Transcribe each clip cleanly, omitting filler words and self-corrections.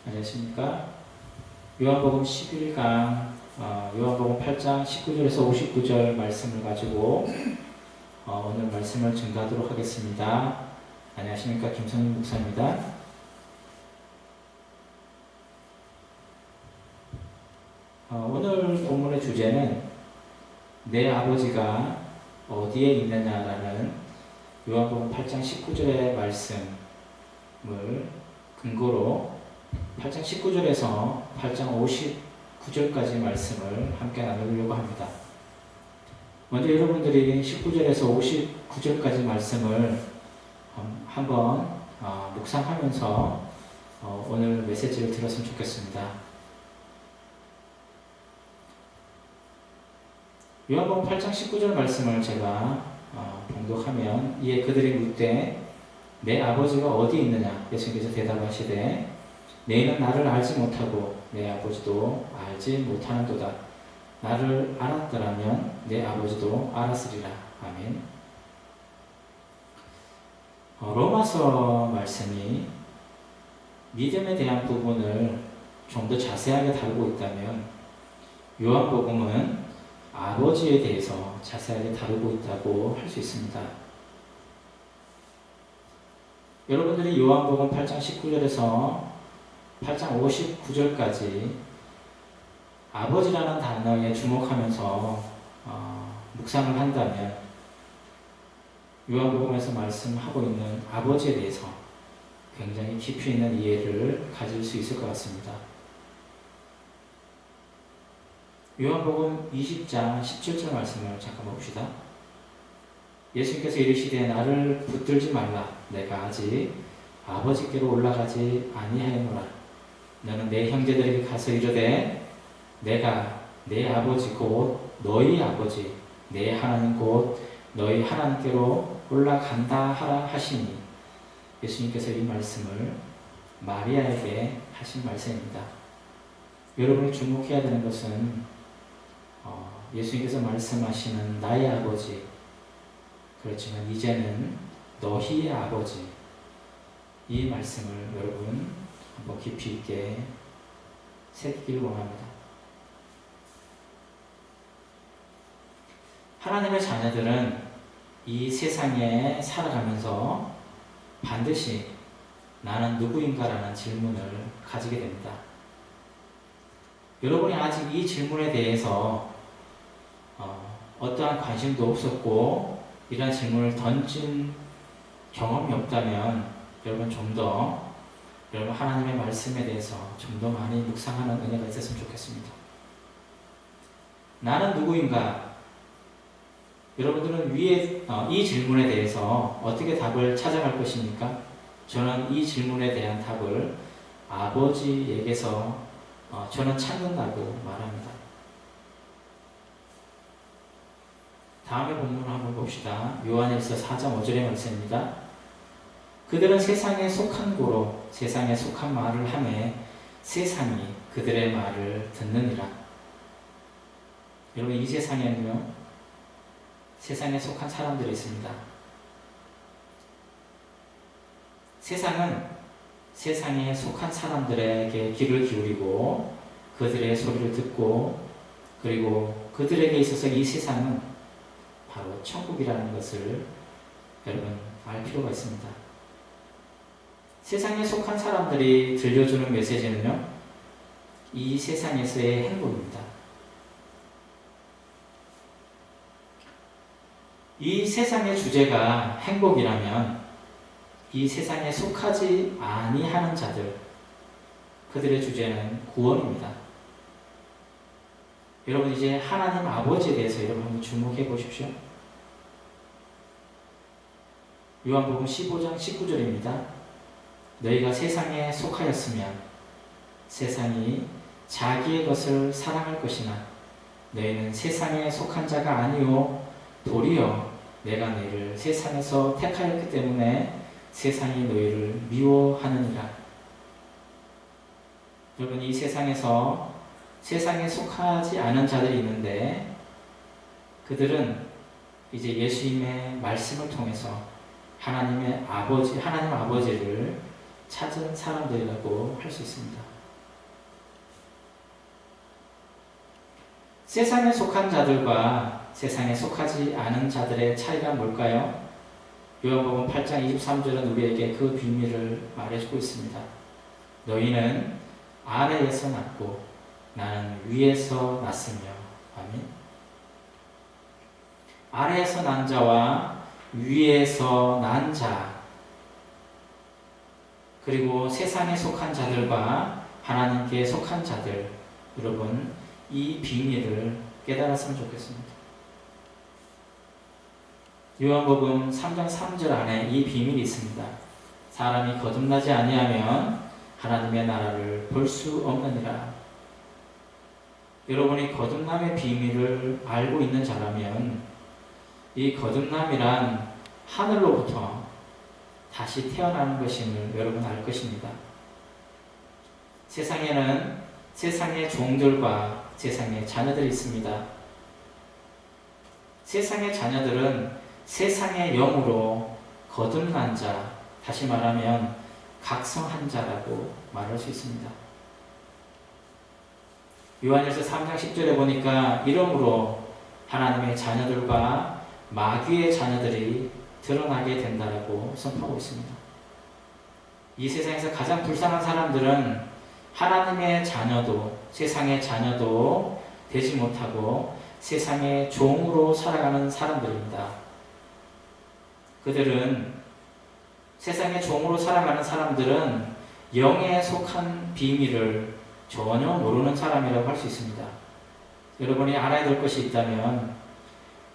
안녕하십니까? 요한복음 11강, 요한복음 8장 19절에서 59절 말씀을 가지고 오늘 말씀을 증거하도록 하겠습니다. 안녕하십니까? 김성민 목사입니다. 오늘 본문의 주제는 내 아버지가 어디에 있느냐라는 요한복음 8장 19절의 말씀을 근거로 8장 19절에서 8장 59절까지 말씀을 함께 나누려고 합니다. 먼저 여러분들이 19절에서 59절까지 말씀을 한번 묵상하면서 오늘 메시지를 들었으면 좋겠습니다. 요한복음 8장 19절 말씀을 제가 봉독하면 이에 그들이 묻되 내 아버지가 어디 있느냐? 예수님께서 대답하시되 너희는 나를 알지 못하고 내 아버지도 알지 못하는도다. 나를 알았더라면 내 아버지도 알았으리라. 아멘. 로마서 말씀이 믿음에 대한 부분을 좀 더 자세하게 다루고 있다면 요한복음은 아버지에 대해서 자세하게 다루고 있다고 할 수 있습니다. 여러분들이 요한복음 8장 19절에서 8장 59절까지 아버지라는 단어에 주목하면서 묵상을 한다면 요한복음에서 말씀하고 있는 아버지에 대해서 굉장히 깊이 있는 이해를 가질 수 있을 것 같습니다. 요한복음 20장 17절 말씀을 잠깐 봅시다. 예수님께서 이르시되 나를 붙들지 말라. 내가 아직 아버지께로 올라가지 아니하였노라. 너는 내 형제들에게 가서 이르되 내가 내 아버지 곧 너희 아버지 내 하나님 곧 너희 하나님께로 올라간다 하라 하시니 예수님께서 이 말씀을 마리아에게 하신 말씀입니다. 여러분이 주목해야 되는 것은 예수님께서 말씀하시는 나의 아버지, 그렇지만 이제는 너희의 아버지, 이 말씀을 여러분 한번 깊이 있게 새기길 원합니다. 하나님의 자녀들은 이 세상에 살아가면서 반드시 나는 누구인가라는 질문을 가지게 됩니다. 여러분이 아직 이 질문에 대해서 어떠한 관심도 없었고 이러한 질문을 던진 경험이 없다면 여러분 좀 더 여러분 하나님의 말씀에 대해서 좀 더 많이 묵상하는 은혜가 있었으면 좋겠습니다. 나는 누구인가? 여러분들은 위에 이 질문에 대해서 어떻게 답을 찾아갈 것입니까? 저는 이 질문에 대한 답을 아버지에게서 저는 찾는다고 말합니다. 다음에 본문을 한번 봅시다. 요한일서 4장 5절의 말씀입니다. 그들은 세상에 속한 고로 세상에 속한 말을 하매 세상이 그들의 말을 듣느니라. 여러분 이 세상에는요 세상에 속한 사람들이 있습니다. 세상은 세상에 속한 사람들에게 귀를 기울이고 그들의 소리를 듣고 그리고 그들에게 있어서 이 세상은 바로 천국이라는 것을 여러분 알 필요가 있습니다. 세상에 속한 사람들이 들려주는 메시지는요, 이 세상에서의 행복입니다. 이 세상의 주제가 행복이라면 이 세상에 속하지 아니하는 자들, 그들의 주제는 구원입니다. 여러분 이제 하나님 아버지에 대해서 여러분 한번 주목해 보십시오. 요한복음 15장 19절입니다. 너희가 세상에 속하였으면 세상이 자기의 것을 사랑할 것이나 너희는 세상에 속한 자가 아니요 도리어 내가 너희를 세상에서 택하였기 때문에 세상이 너희를 미워하느니라. 여러분 이 세상에서 세상에 속하지 않은 자들이 있는데 그들은 이제 예수님의 말씀을 통해서 하나님 아버지를 찾은 사람들이라고 할 수 있습니다. 세상에 속한 자들과 세상에 속하지 않은 자들의 차이가 뭘까요? 요한복음 8장 23절은 우리에게 그 비밀을 말해주고 있습니다. 너희는 아래에서 났고 나는 위에서 났으며. 아멘. 아래에서 난 자와 위에서 난 자, 그리고 세상에 속한 자들과 하나님께 속한 자들, 여러분 이 비밀을 깨달았으면 좋겠습니다. 요한복음 3장 3절 안에 이 비밀이 있습니다. 사람이 거듭나지 아니하면 하나님의 나라를 볼 수 없느니라. 여러분이 거듭남의 비밀을 알고 있는 자라면 이 거듭남이란 하늘로부터 다시 태어나는 것임을 여러분 알 것입니다. 세상에는 세상의 종들과 세상의 자녀들이 있습니다. 세상의 자녀들은 세상의 영으로 거듭난 자, 다시 말하면 각성한 자라고 말할 수 있습니다. 요한일서 3장 10절에 보니까 이러므로 하나님의 자녀들과 마귀의 자녀들이 드러나게 된다라고 선포하고 있습니다. 이 세상에서 가장 불쌍한 사람들은 하나님의 자녀도 세상의 자녀도 되지 못하고 세상의 종으로 살아가는 사람들입니다. 그들은 세상의 종으로 살아가는 사람들은 영에 속한 비밀을 전혀 모르는 사람이라고 할 수 있습니다. 여러분이 알아야 될 것이 있다면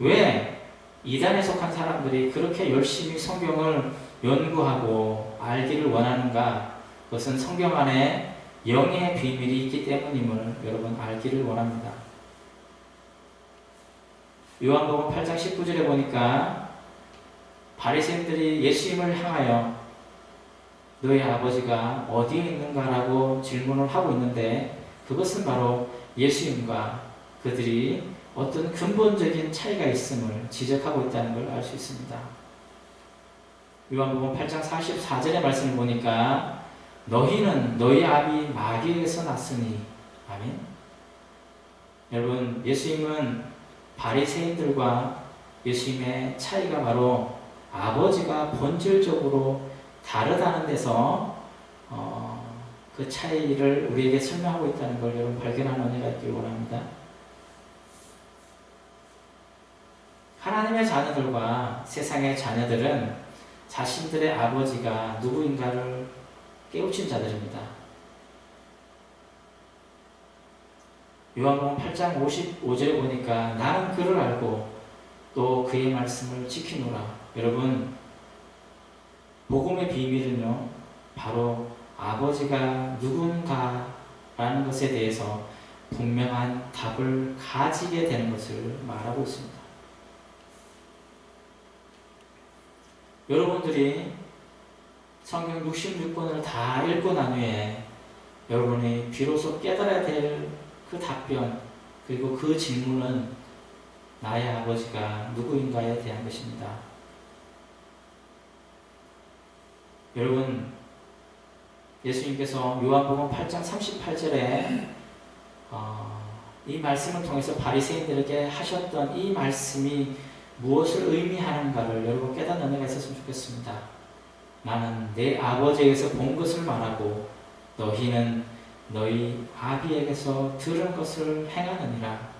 왜 이단에 속한 사람들이 그렇게 열심히 성경을 연구하고 알기를 원하는가? 그것은 성경 안에 영의 비밀이 있기 때문임을 여러분 알기를 원합니다. 요한복음 8장 19절에 보니까 바리새인들이 예수님을 향하여 너희 아버지가 어디에 있는가라고 질문을 하고 있는데 그것은 바로 예수님과 그들이 어떤 근본적인 차이가 있음을 지적하고 있다는 걸 알 수 있습니다. 요한복음 8장 44절의 말씀을 보니까 너희는 너희 아비 마귀에서 났으니. 아멘. 여러분, 예수님은 바리새인들과 예수님의 차이가 바로 아버지가 본질적으로 다르다는 데서 그 차이를 우리에게 설명하고 있다는 걸 여러분 발견하는 은혜가 있기를 원합니다. 하나님의 자녀들과 세상의 자녀들은 자신들의 아버지가 누구인가를 깨우친 자들입니다. 요한복음 8장 55절에 보니까 나는 그를 알고 또 그의 말씀을 지키노라. 여러분, 복음의 비밀은요, 바로 아버지가 누군가라는 것에 대해서 분명한 답을 가지게 되는 것을 말하고 있습니다. 여러분들이 성경 66권을 다 읽고 난 후에 여러분이 비로소 깨달아야 될 그 답변, 그리고 그 질문은 나의 아버지가 누구인가에 대한 것입니다. 여러분, 예수님께서 요한복음 8장 38절에 이 말씀을 통해서 바리새인들에게 하셨던 이 말씀이 무엇을 의미하는가를 여러분 깨닫는 은혜가 있었으면 좋겠습니다. 나는 내 아버지에게서 본 것을 말하고 너희는 너희 아비에게서 들은 것을 행하느니라.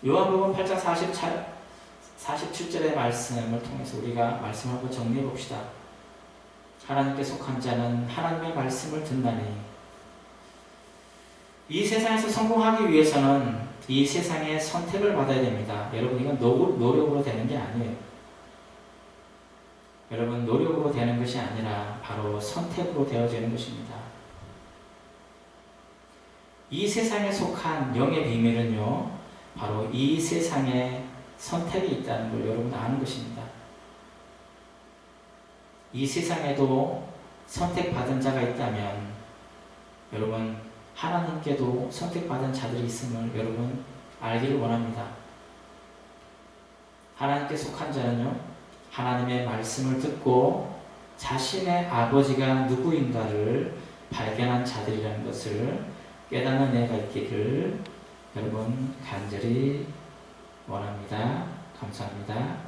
요한복음 8장 47절의 말씀을 통해서 우리가 말씀을 한번 정리해 봅시다. 하나님께 속한 자는 하나님의 말씀을 듣나니. 이 세상에서 성공하기 위해서는 이 세상의 선택을 받아야 됩니다. 여러분, 이건 노력으로 되는 게 아니에요. 여러분, 노력으로 되는 것이 아니라 바로 선택으로 되어지는 것입니다. 이 세상에 속한 영의 비밀은요, 바로 이 세상에 선택이 있다는 걸 여러분 아는 것입니다. 이 세상에도 선택받은 자가 있다면 여러분, 하나님께도 선택받은 자들이 있음을 여러분 알기를 원합니다. 하나님께 속한 자는요, 하나님의 말씀을 듣고 자신의 아버지가 누구인가를 발견한 자들이라는 것을 깨닫는 애가 있기를 여러분 간절히 원합니다. 감사합니다.